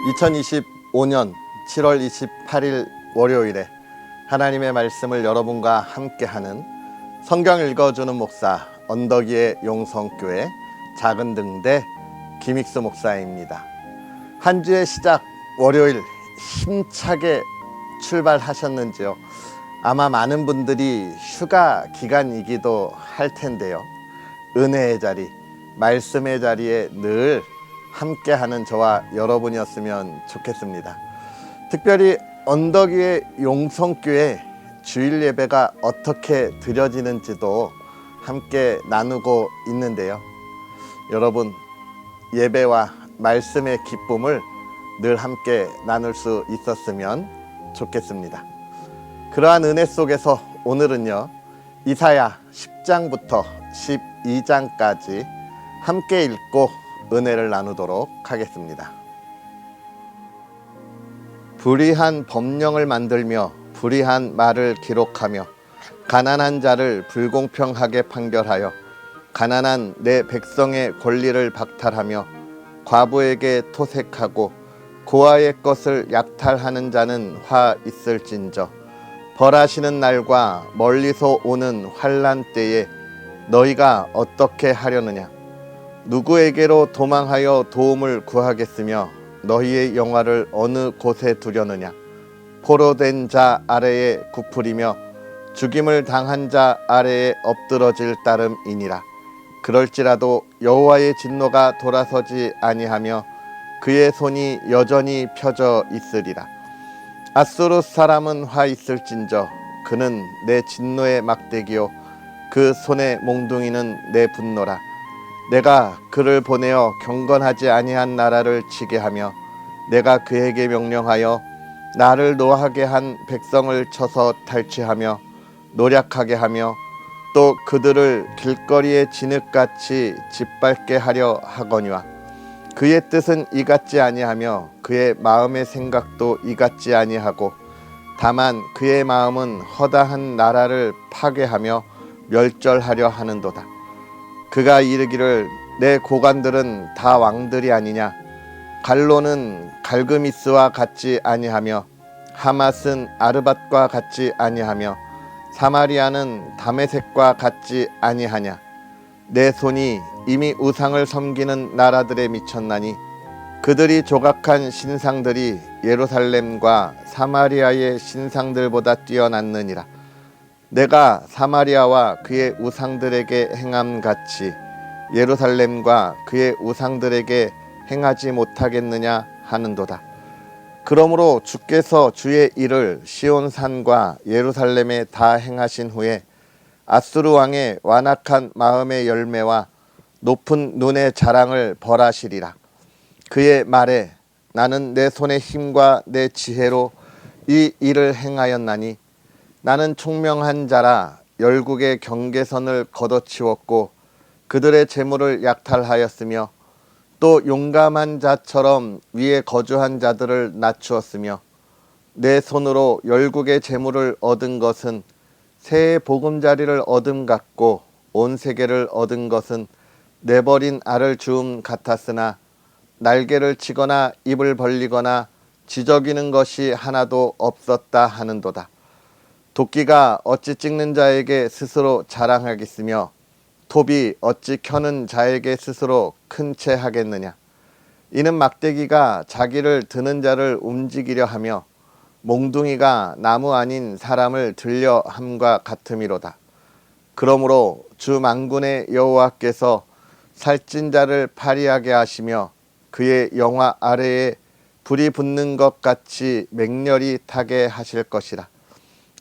2025년 7월 28일 월요일에 하나님의 말씀을 여러분과 함께하는 성경 읽어주는 목사 언덕이의 용성교회 작은등대 김익수 목사입니다. 한 주의 시작 월요일 힘차게 출발하셨는지요? 아마 많은 분들이 휴가 기간이기도 할 텐데요. 은혜의 자리, 말씀의 자리에 늘 함께하는 저와 여러분이었으면 좋겠습니다. 특별히 언덕위의 용성교회 주일 예배가 어떻게 드려지는지도 함께 나누고 있는데요. 여러분, 예배와 말씀의 기쁨을 늘 함께 나눌 수 있었으면 좋겠습니다. 그러한 은혜 속에서 오늘은요, 이사야 10장부터 12장까지 함께 읽고 은혜를 나누도록 하겠습니다. 불의한 법령을 만들며 불의한 말을 기록하며 가난한 자를 불공평하게 판결하여 가난한 내 백성의 권리를 박탈하며 과부에게 토색하고 고아의 것을 약탈하는 자는 화 있을진저. 벌하시는 날과 멀리서 오는 환난 때에 너희가 어떻게 하려느냐? 누구에게로 도망하여 도움을 구하겠으며 너희의 영화를 어느 곳에 두려느냐? 포로된 자 아래에 굽으리며 죽임을 당한 자 아래에 엎드러질 따름이니라. 그럴지라도 여호와의 진노가 돌아서지 아니하며 그의 손이 여전히 펴져 있으리라. 앗수르 사람은 화 있을진저. 그는 내 진노의 막대기요 그 손의 몽둥이는 내 분노라. 내가 그를 보내어 경건하지 아니한 나라를 치게 하며 내가 그에게 명령하여 나를 노하게 한 백성을 쳐서 탈취하며 노략하게 하며 또 그들을 길거리의 진흙같이 짓밟게 하려 하거니와 그의 뜻은 이같지 아니하며 그의 마음의 생각도 이같지 아니하고 다만 그의 마음은 허다한 나라를 파괴하며 멸절하려 하는도다. 그가 이르기를 내 고관들은 다 왕들이 아니냐? 갈로는 갈그미스와 같지 아니하며 하맛은 아르밧과 같지 아니하며 사마리아는 다메섹과 같지 아니하냐? 내 손이 이미 우상을 섬기는 나라들에 미쳤나니 그들이 조각한 신상들이 예루살렘과 사마리아의 신상들보다 뛰어났느니라. 내가 사마리아와 그의 우상들에게 행함같이 예루살렘과 그의 우상들에게 행하지 못하겠느냐 하는도다. 그러므로 주께서 주의 일을 시온산과 예루살렘에 다 행하신 후에 앗수르 왕의 완악한 마음의 열매와 높은 눈의 자랑을 벌하시리라. 그의 말에 나는 내 손의 힘과 내 지혜로 이 일을 행하였나니 나는 총명한 자라 열국의 경계선을 걷어치웠고 그들의 재물을 약탈하였으며 또 용감한 자처럼 위에 거주한 자들을 낮추었으며 내 손으로 열국의 재물을 얻은 것은 새의 보금자리를 얻음 같고 온 세계를 얻은 것은 내버린 알을 주움 같았으나 날개를 치거나 입을 벌리거나 지저귀는 것이 하나도 없었다 하는도다. 도끼가 어찌 찍는 자에게 스스로 자랑하겠으며 톱이 어찌 켜는 자에게 스스로 큰 채 하겠느냐? 이는 막대기가 자기를 드는 자를 움직이려 하며 몽둥이가 나무 아닌 사람을 들려 함과 같음이로다. 그러므로 주 만군의 여호와께서 살찐 자를 파리하게 하시며 그의 영화 아래에 불이 붙는 것 같이 맹렬히 타게 하실 것이라.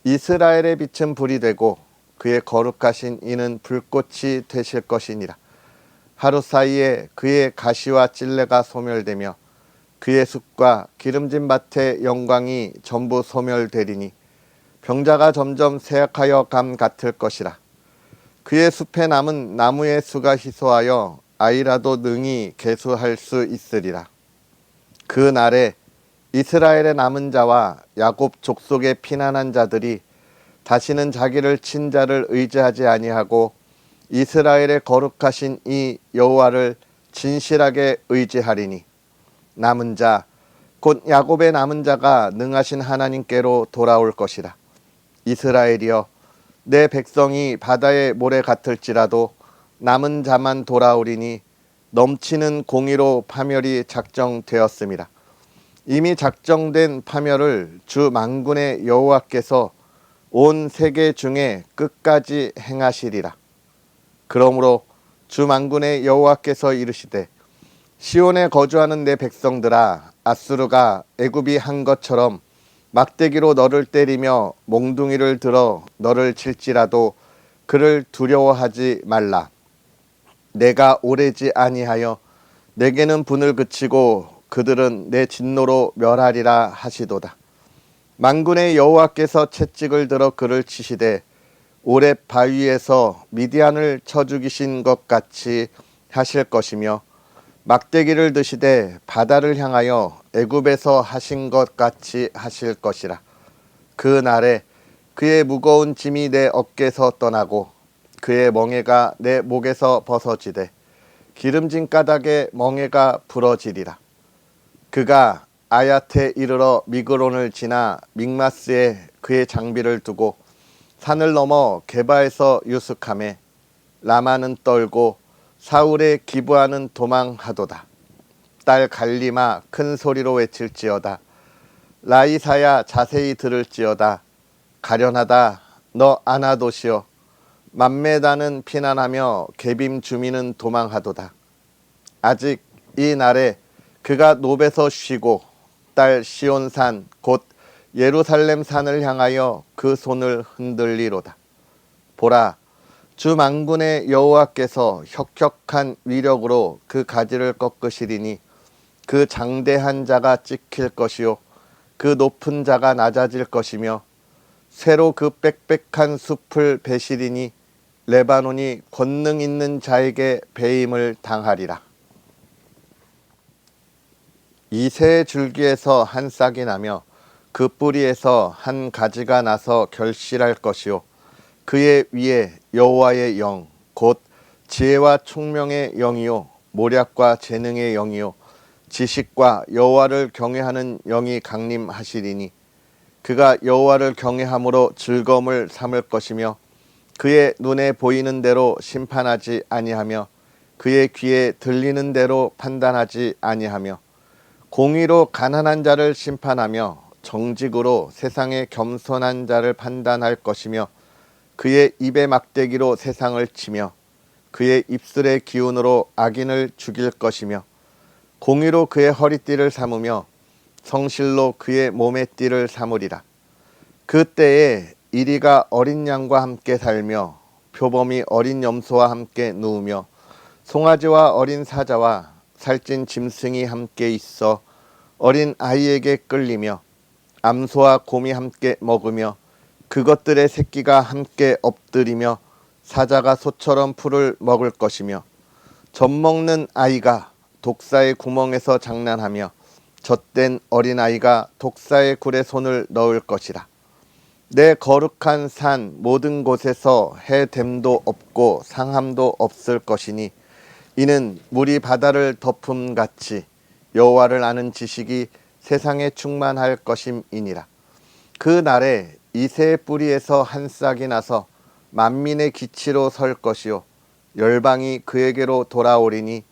이스라엘의 빛은 불이 되고 그의 거룩하신 이는 불꽃이 되실 것이니라. 하루 사이에 그의 가시와 찔레가 소멸되며 그의 숲과 기름진 밭의 영광이 전부 소멸되리니 병자가 점점 쇠약하여 감 같을 것이라. 그의 숲에 남은 나무의 수가 희소하여 아이라도 능히 계수할 수 있으리라. 그 날에 이스라엘의 남은 자와 야곱 족속의 피난한 자들이 다시는 자기를 친 자를 의지하지 아니하고 이스라엘의 거룩하신 이 여호와를 진실하게 의지하리니 남은 자 곧 야곱의 남은 자가 능하신 하나님께로 돌아올 것이라. 이스라엘이여, 내 백성이 바다의 모래 같을지라도 남은 자만 돌아오리니 넘치는 공의로 파멸이 작정되었습니다. 이미 작정된 파멸을 주 만군의 여호와께서 온 세계 중에 끝까지 행하시리라. 그러므로 주 만군의 여호와께서 이르시되, 시온에 거주하는 내 백성들아, 아수르가 애굽이 한 것처럼 막대기로 너를 때리며 몽둥이를 들어 너를 칠지라도 그를 두려워하지 말라. 내가 오래지 아니하여 내게는 분을 그치고 그들은 내 진노로 멸하리라 하시도다. 만군의 여호와께서 채찍을 들어 그를 치시되 오렙 바위에서 미디안을 쳐 죽이신 것 같이 하실 것이며, 막대기를 드시되 바다를 향하여 애굽에서 하신 것 같이 하실 것이라. 그 날에 그의 무거운 짐이 내 어깨에서 떠나고 그의 멍에가 내 목에서 벗어지되 기름진 까닭에 멍에가 부러지리라. 그가 아얏에 이르러 미그론을 지나 믹마스에 그의 장비를 두고 산을 넘어 게바에서 유숙하매 라마는 떨고 사울의 기브아는 도망하도다. 딸 갈리마 큰 소리로 외칠지어다. 라이사야 자세히 들을지어다. 가련하다 너 아나도시여, 맘메다는 피난하며 게빔 주민은 도망하도다. 아직 이 날에 그가 노베서 쉬고 딸 시온산 곧 예루살렘 산을 향하여 그 손을 흔들리로다. 보라, 주 만군의 여호와께서 혁혁한 위력으로 그 가지를 꺾으시리니 그 장대한 자가 찍힐 것이요 그 높은 자가 낮아질 것이며, 새로 그 빽빽한 숲을 베시리니 레바논이 권능 있는 자에게 배임을 당하리라. 이 새 줄기에서 한 싹이 나며 그 뿌리에서 한 가지가 나서 결실할 것이요 그의 위에 여호와의 영 곧 지혜와 총명의 영이요 모략과 재능의 영이요 지식과 여호와를 경외하는 영이 강림하시리니, 그가 여호와를 경외함으로 즐거움을 삼을 것이며 그의 눈에 보이는 대로 심판하지 아니하며 그의 귀에 들리는 대로 판단하지 아니하며 공의로 가난한 자를 심판하며 정직으로 세상의 겸손한 자를 판단할 것이며, 그의 입의 막대기로 세상을 치며 그의 입술의 기운으로 악인을 죽일 것이며, 공의로 그의 허리띠를 삼으며 성실로 그의 몸의 띠를 삼으리라. 그때에 이리가 어린 양과 함께 살며 표범이 어린 염소와 함께 누우며 송아지와 어린 사자와 살찐 짐승이 함께 있어 어린 아이에게 끌리며 암소와 곰이 함께 먹으며 그것들의 새끼가 함께 엎드리며 사자가 소처럼 풀을 먹을 것이며, 젖먹는 아이가 독사의 구멍에서 장난하며 젖된 어린아이가 독사의 굴에 손을 넣을 것이라. 내 거룩한 산 모든 곳에서 해됨도 없고 상함도 없을 것이니, 이는 물이 바다를 덮음같이 여호와를 아는 지식이 세상에 충만할 것임이니라. 그 날에 이 새 뿌리에서 한 싹이 나서 만민의 기치로 설 것이요 열방이 그에게로 돌아오리니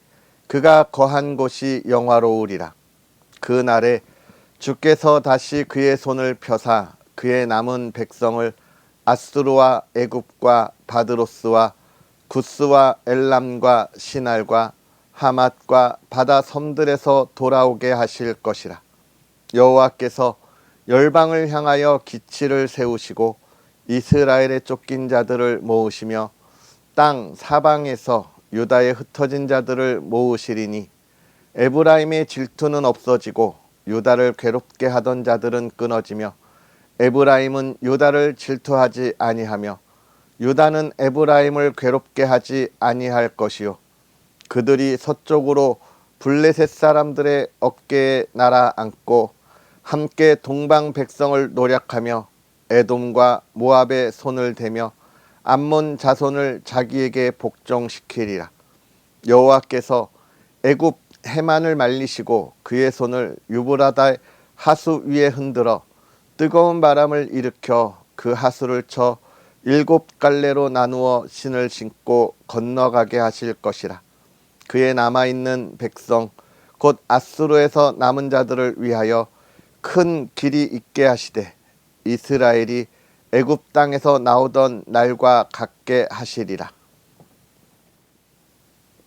그가 거한 곳이 영화로우리라. 그 날에 주께서 다시 그의 손을 펴사 그의 남은 백성을 아수르와 애굽과 바드로스와 구스와 엘람과 시날과 하맛과 바다 섬들에서 돌아오게 하실 것이라. 여호와께서 열방을 향하여 기치를 세우시고 이스라엘의 쫓긴 자들을 모으시며 땅 사방에서 유다의 흩어진 자들을 모으시리니, 에브라임의 질투는 없어지고 유다를 괴롭게 하던 자들은 끊어지며 에브라임은 유다를 질투하지 아니하며 유다는 에브라임을 괴롭게 하지 아니할 것이요 그들이 서쪽으로 블레셋 사람들의 어깨에 날아앉고 함께 동방 백성을 노략하며 에돔과 모압의 손을 대며 암몬 자손을 자기에게 복종시키리라. 여호와께서 애굽 해만을 말리시고 그의 손을 유브라다 하수 위에 흔들어 뜨거운 바람을 일으켜 그 하수를 쳐 7갈래로 나누어 신을 신고 건너가게 하실 것이라. 그의 남아있는 백성 곧 아수르에서 남은 자들을 위하여 큰 길이 있게 하시되 이스라엘이 애굽 땅에서 나오던 날과 같게 하시리라.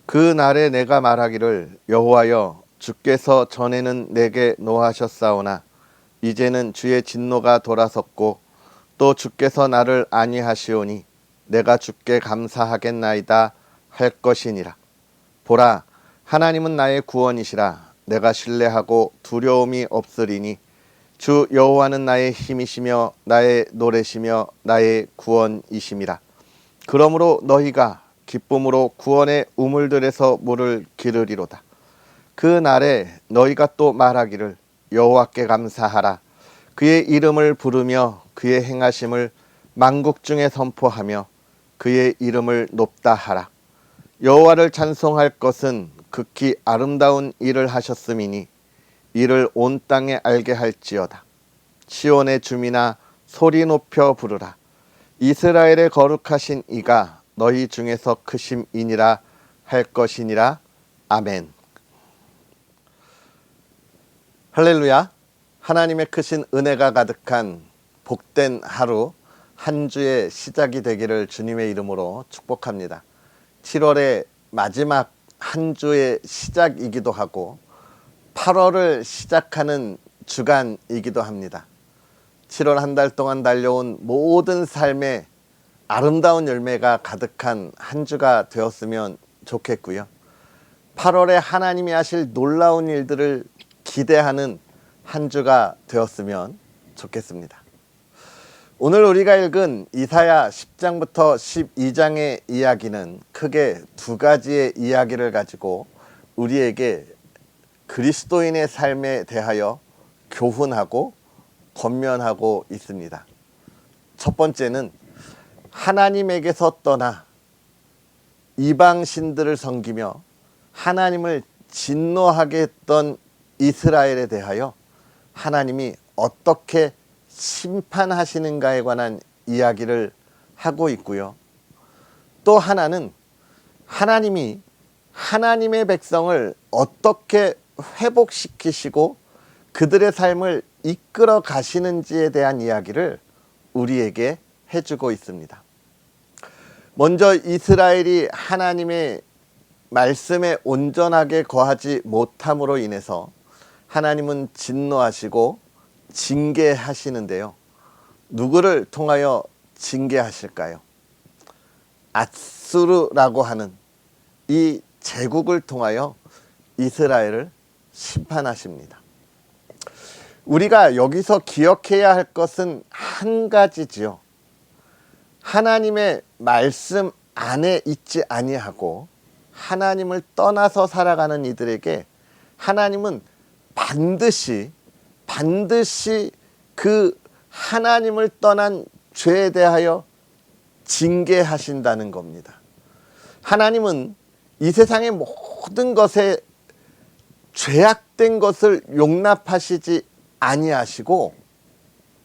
그 날에 내가 말하기를 여호와여 주께서 전에는 내게 노하셨사오나 이제는 주의 진노가 돌아섰고 또 주께서 나를 안위하시오니 내가 주께 감사하겠나이다 할 것이니라. 보라, 하나님은 나의 구원이시라. 내가 신뢰하고 두려움이 없으리니 주 여호와는 나의 힘이시며 나의 노래시며 나의 구원이심이라. 그러므로 너희가 기쁨으로 구원의 우물들에서 물을 기르리로다. 그 날에 너희가 또 말하기를 여호와께 감사하라. 그의 이름을 부르며 그의 행하심을 만국 중에 선포하며 그의 이름을 높다 하라. 여호와를 찬송할 것은 극히 아름다운 일을 하셨음이니 이를 온 땅에 알게 할지어다. 시온의 주민아 소리 높여 부르라. 이스라엘의 거룩하신 이가 너희 중에서 크심이니라 할 것이니라. 아멘. 할렐루야. 하나님의 크신 은혜가 가득한 복된 하루, 한 주의 시작이 되기를 주님의 이름으로 축복합니다. 7월의 마지막 한 주의 시작이기도 하고 8월을 시작하는 주간이기도 합니다. 7월 한 달 동안 달려온 모든 삶의 아름다운 열매가 가득한 한 주가 되었으면 좋겠고요. 8월에 하나님이 하실 놀라운 일들을 기대하는 한 주가 되었으면 좋겠습니다. 오늘 우리가 읽은 이사야 10장부터 12장의 이야기는 크게 두 가지의 이야기를 가지고 우리에게 그리스도인의 삶에 대하여 교훈하고 권면하고 있습니다. 첫 번째는 하나님에게서 떠나 이방신들을 섬기며 하나님을 진노하게 했던 이스라엘에 대하여 하나님이 어떻게 심판하시는가에 관한 이야기를 하고 있고요. 또 하나는 하나님이 하나님의 백성을 어떻게 회복시키시고 그들의 삶을 이끌어 가시는지에 대한 이야기를 우리에게 해주고 있습니다. 먼저 이스라엘이 하나님의 말씀에 온전하게 거하지 못함으로 인해서 하나님은 진노하시고 징계하시는데요. 누구를 통하여 징계하실까요? 아수르라고 하는 이 제국을 통하여 이스라엘을 심판하십니다. 우리가 여기서 기억해야 할 것은 한 가지지요. 하나님의 말씀 안에 있지 아니하고 하나님을 떠나서 살아가는 이들에게 하나님은 반드시 그 하나님을 떠난 죄에 대하여 징계하신다는 겁니다. 하나님은 이 세상의 모든 것에 죄악된 것을 용납하시지 아니하시고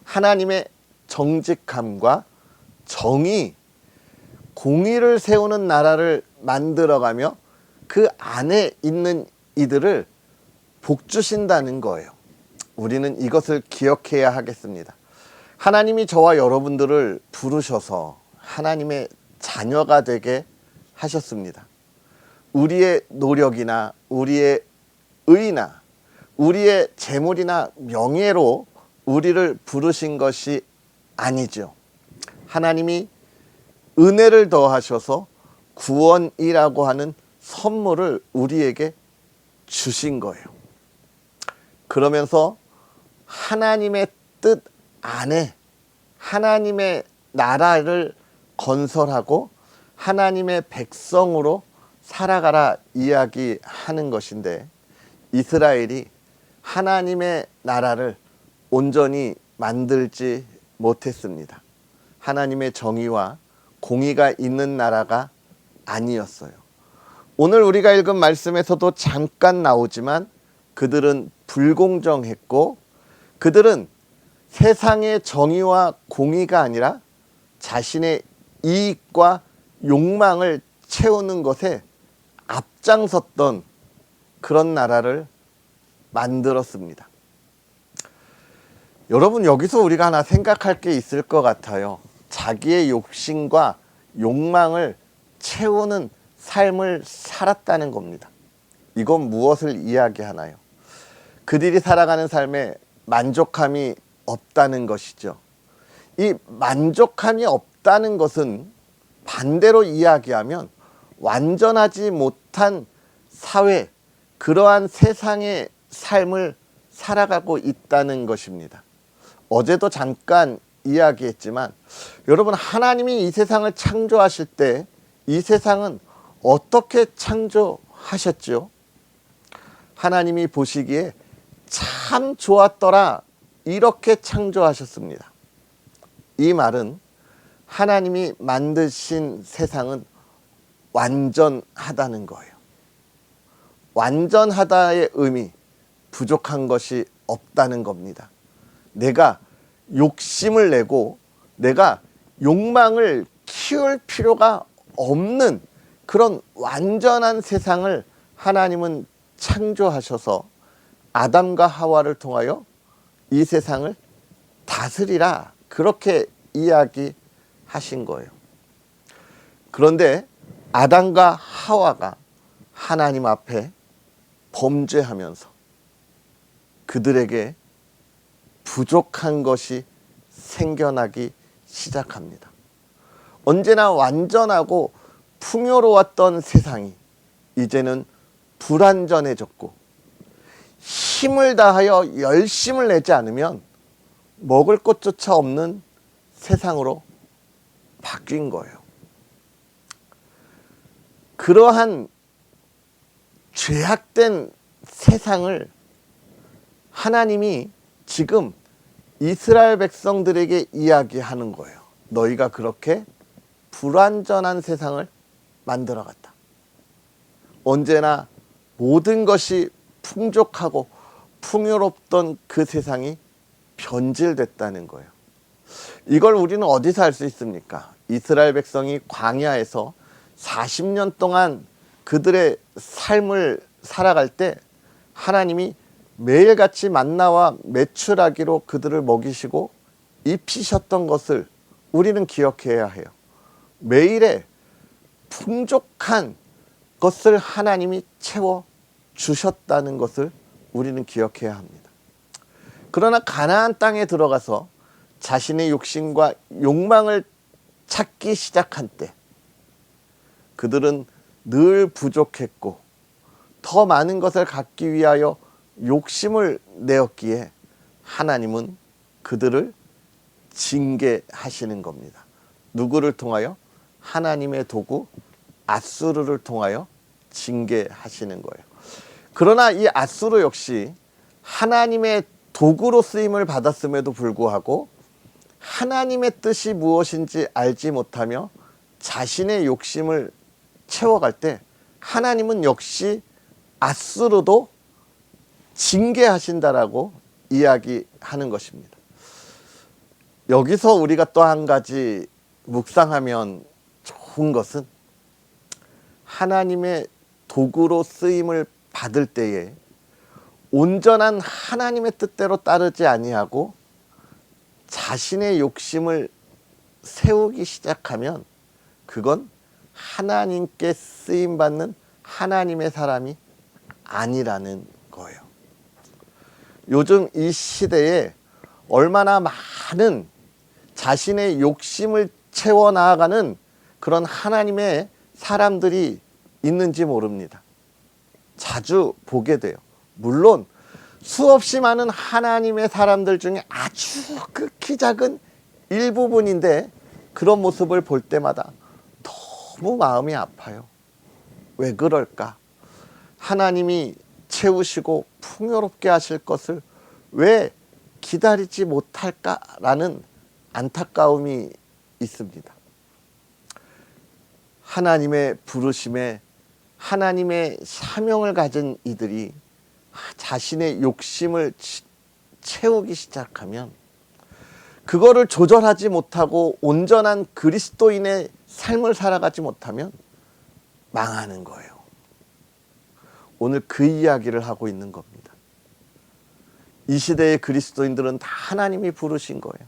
하나님의 정직함과 정의, 공의를 세우는 나라를 만들어가며 그 안에 있는 이들을 복주신다는 거예요. 우리는 이것을 기억해야 하겠습니다. 하나님이 저와 여러분들을 부르셔서 하나님의 자녀가 되게 하셨습니다. 우리의 노력이나 우리의 의나 우리의 재물이나 명예로 우리를 부르신 것이 아니죠. 하나님이 은혜를 더하셔서 구원이라고 하는 선물을 우리에게 주신 거예요. 그러면서 하나님의 뜻 안에 하나님의 나라를 건설하고 하나님의 백성으로 살아가라 이야기하는 것인데, 이스라엘이 하나님의 나라를 온전히 만들지 못했습니다. 하나님의 정의와 공의가 있는 나라가 아니었어요. 오늘 우리가 읽은 말씀에서도 잠깐 나오지만 그들은 불공정했고 그들은 세상의 정의와 공의가 아니라 자신의 이익과 욕망을 채우는 것에 앞장섰던 그런 나라를 만들었습니다. 여러분, 여기서 우리가 하나 생각할 게 있을 것 같아요. 자기의 욕심과 욕망을 채우는 삶을 살았다는 겁니다. 이건 무엇을 이야기하나요? 그들이 살아가는 삶에 만족함이 없다는 것이죠. 이 만족함이 없다는 것은 반대로 이야기하면 완전하지 못한 사회, 그러한 세상의 삶을 살아가고 있다는 것입니다. 어제도 잠깐 이야기했지만 여러분, 하나님이 이 세상을 창조하실 때 이 세상은 어떻게 창조하셨죠? 하나님이 보시기에 참 좋았더라, 이렇게 창조하셨습니다. 이 말은 하나님이 만드신 세상은 완전하다는 거예요. 완전하다의 의미, 부족한 것이 없다는 겁니다. 내가 욕심을 내고 내가 욕망을 키울 필요가 없는 그런 완전한 세상을 하나님은 창조하셔서 아담과 하와를 통하여 이 세상을 다스리라, 그렇게 이야기하신 거예요. 그런데 아담과 하와가 하나님 앞에 범죄하면서 그들에게 부족한 것이 생겨나기 시작합니다. 언제나 완전하고 풍요로웠던 세상이 이제는 불완전해졌고 힘을 다하여 열심을 내지 않으면 먹을 것조차 없는 세상으로 바뀐 거예요. 그러한 죄악된 세상을 하나님이 지금 이스라엘 백성들에게 이야기하는 거예요. 너희가 그렇게 불완전한 세상을 만들어갔다. 언제나 모든 것이 풍족하고 풍요롭던 그 세상이 변질됐다는 거예요. 이걸 우리는 어디서 알 수 있습니까? 이스라엘 백성이 광야에서 40년 동안 그들의 삶을 살아갈 때 하나님이 매일같이 만나와 메추라기로 그들을 먹이시고 입히셨던 것을 우리는 기억해야 해요. 매일의 풍족한 것을 하나님이 채워 주셨다는 것을 우리는 기억해야 합니다. 그러나 가나안 땅에 들어가서 자신의 욕심과 욕망을 찾기 시작한 때 그들은 늘 부족했고 더 많은 것을 갖기 위하여 욕심을 내었기에 하나님은 그들을 징계하시는 겁니다. 누구를 통하여? 하나님의 도구 앗수르를 통하여 징계하시는 거예요. 그러나 이 앗수르 역시 하나님의 도구로 쓰임을 받았음에도 불구하고 하나님의 뜻이 무엇인지 알지 못하며 자신의 욕심을 채워갈 때 하나님은 역시 앗수르도 징계하신다라고 이야기하는 것입니다. 여기서 우리가 또 한 가지 묵상하면 좋은 것은 하나님의 도구로 쓰임을 받을 때에 온전한 하나님의 뜻대로 따르지 아니하고 자신의 욕심을 세우기 시작하면 그건 하나님께 쓰임받는 하나님의 사람이 아니라는 거예요. 요즘 이 시대에 얼마나 많은 자신의 욕심을 채워나가는 그런 하나님의 사람들이 있는지 모릅니다. 자주 보게 돼요. 물론 수없이 많은 하나님의 사람들 중에 아주 극히 작은 일부분인데 그런 모습을 볼 때마다 너무 마음이 아파요. 왜 그럴까? 하나님이 채우시고 풍요롭게 하실 것을 왜 기다리지 못할까라는 안타까움이 있습니다. 하나님의 부르심에 하나님의 사명을 가진 이들이 자신의 욕심을 채우기 시작하면 그거를 조절하지 못하고 온전한 그리스도인의 삶을 살아가지 못하면 망하는 거예요. 오늘 그 이야기를 하고 있는 겁니다. 이 시대의 그리스도인들은 다 하나님이 부르신 거예요.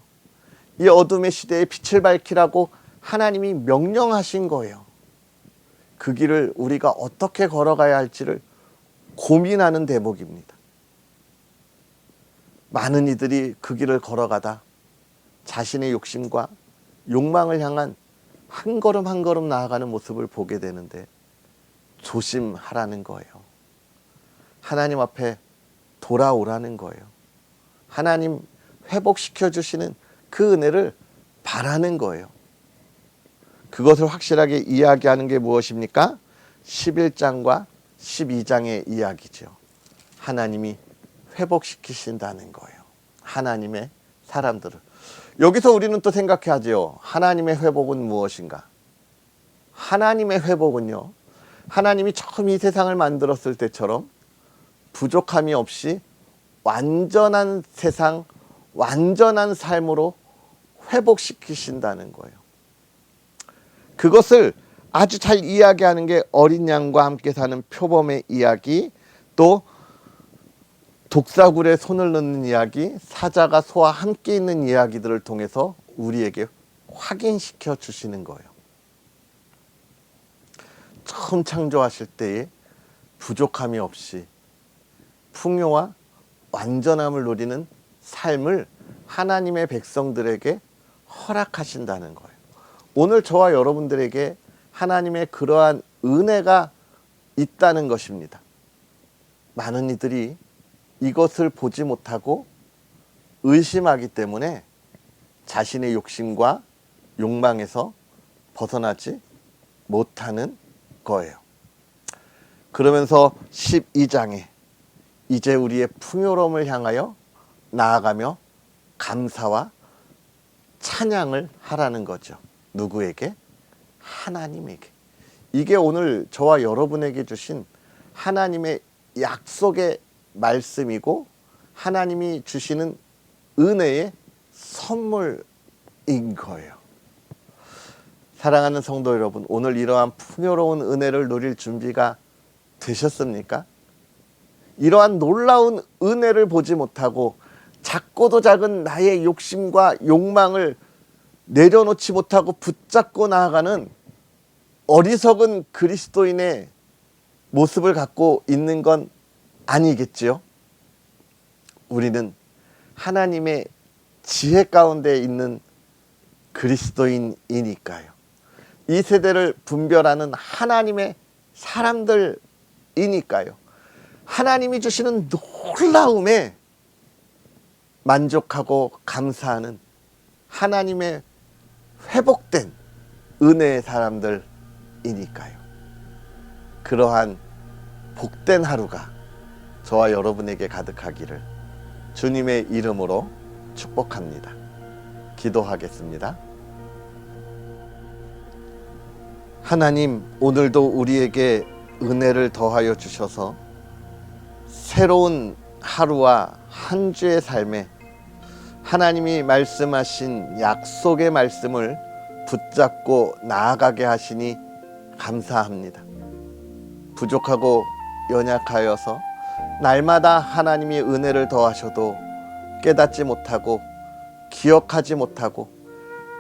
이 어둠의 시대에 빛을 밝히라고 하나님이 명령하신 거예요. 그 길을 우리가 어떻게 걸어가야 할지를 고민하는 대목입니다. 많은 이들이 그 길을 걸어가다 자신의 욕심과 욕망을 향한 한 걸음 한 걸음 나아가는 모습을 보게 되는데 조심하라는 거예요. 하나님 앞에 돌아오라는 거예요. 하나님 회복시켜 주시는 그 은혜를 바라는 거예요. 그것을 확실하게 이야기하는 게 무엇입니까? 11장과 12장의 이야기죠. 하나님이 회복시키신다는 거예요. 하나님의 사람들을. 여기서 우리는 또 생각해야죠. 하나님의 회복은 무엇인가? 하나님의 회복은요, 하나님이 처음 이 세상을 만들었을 때처럼 부족함이 없이 완전한 세상, 완전한 삶으로 회복시키신다는 거예요. 그것을 아주 잘 이야기하는 게 어린 양과 함께 사는 표범의 이야기, 또 독사굴에 손을 넣는 이야기, 사자가 소와 함께 있는 이야기들을 통해서 우리에게 확인시켜 주시는 거예요. 처음 창조하실 때에 부족함이 없이 풍요와 완전함을 누리는 삶을 하나님의 백성들에게 허락하신다는 거예요. 오늘 저와 여러분들에게 하나님의 그러한 은혜가 있다는 것입니다. 많은 이들이 이것을 보지 못하고 의심하기 때문에 자신의 욕심과 욕망에서 벗어나지 못하는 거예요. 그러면서 12장에 이제 우리의 풍요로움을 향하여 나아가며 감사와 찬양을 하라는 거죠. 누구에게? 하나님에게. 이게 오늘 저와 여러분에게 주신 하나님의 약속의 말씀이고 하나님이 주시는 은혜의 선물인 거예요. 사랑하는 성도 여러분, 오늘 이러한 풍요로운 은혜를 누릴 준비가 되셨습니까? 이러한 놀라운 은혜를 보지 못하고 작고도 작은 나의 욕심과 욕망을 내려놓지 못하고 붙잡고 나아가는 어리석은 그리스도인의 모습을 갖고 있는 건 아니겠지요? 우리는 하나님의 지혜 가운데 있는 그리스도인이니까요. 이 세대를 분별하는 하나님의 사람들이니까요. 하나님이 주시는 놀라움에 만족하고 감사하는 하나님의 회복된 은혜의 사람들이니까요. 그러한 복된 하루가 저와 여러분에게 가득하기를 주님의 이름으로 축복합니다. 기도하겠습니다. 하나님, 오늘도 우리에게 은혜를 더하여 주셔서 새로운 하루와 한 주의 삶에 하나님이 말씀하신 약속의 말씀을 붙잡고 나아가게 하시니 감사합니다. 부족하고 연약하여서 날마다 하나님이 은혜를 더하셔도 깨닫지 못하고 기억하지 못하고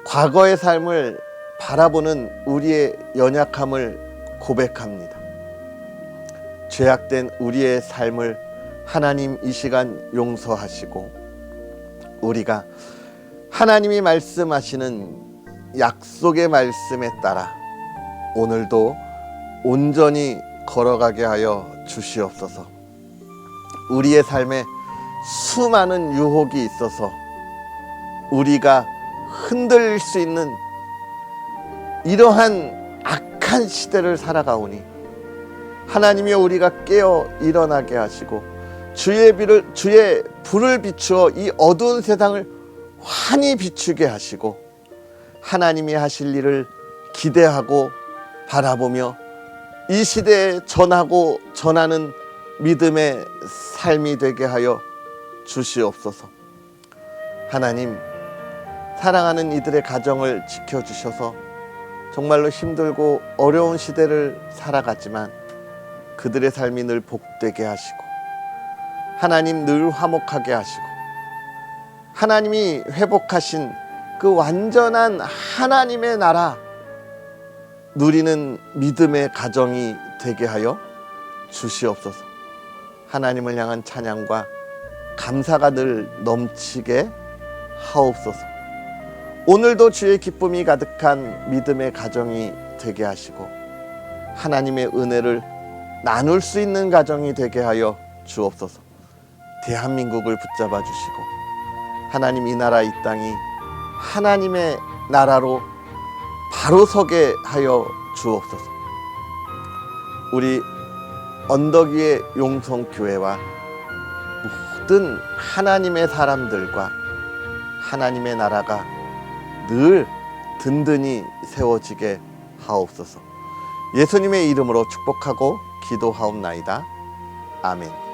과거의 삶을 바라보는 우리의 연약함을 고백합니다. 죄악된 우리의 삶을 하나님 이 시간 용서하시고 우리가 하나님이 말씀하시는 약속의 말씀에 따라 오늘도 온전히 걸어가게 하여 주시옵소서. 우리의 삶에 수많은 유혹이 있어서 우리가 흔들릴 수 있는 이러한 악한 시대를 살아가오니 하나님이 우리가 깨어 일어나게 하시고 주의 불을 비추어 이 어두운 세상을 환히 비추게 하시고 하나님이 하실 일을 기대하고 바라보며 이 시대에 전하고 전하는 믿음의 삶이 되게 하여 주시옵소서. 하나님, 사랑하는 이들의 가정을 지켜주셔서 정말로 힘들고 어려운 시대를 살아갔지만 그들의 삶이 늘 복되게 하시고 하나님 늘 화목하게 하시고 하나님이 회복하신 그 완전한 하나님의 나라 누리는 믿음의 가정이 되게 하여 주시옵소서. 하나님을 향한 찬양과 감사가 늘 넘치게 하옵소서. 오늘도 주의 기쁨이 가득한 믿음의 가정이 되게 하시고 하나님의 은혜를 나눌 수 있는 가정이 되게 하여 주옵소서. 대한민국을 붙잡아 주시고 하나님 이 나라 이 땅이 하나님의 나라로 바로 서게 하여 주옵소서. 우리 언덕 위의 용성교회와 모든 하나님의 사람들과 하나님의 나라가 늘 든든히 세워지게 하옵소서. 예수님의 이름으로 축복하고 기도하옵나이다. 아멘.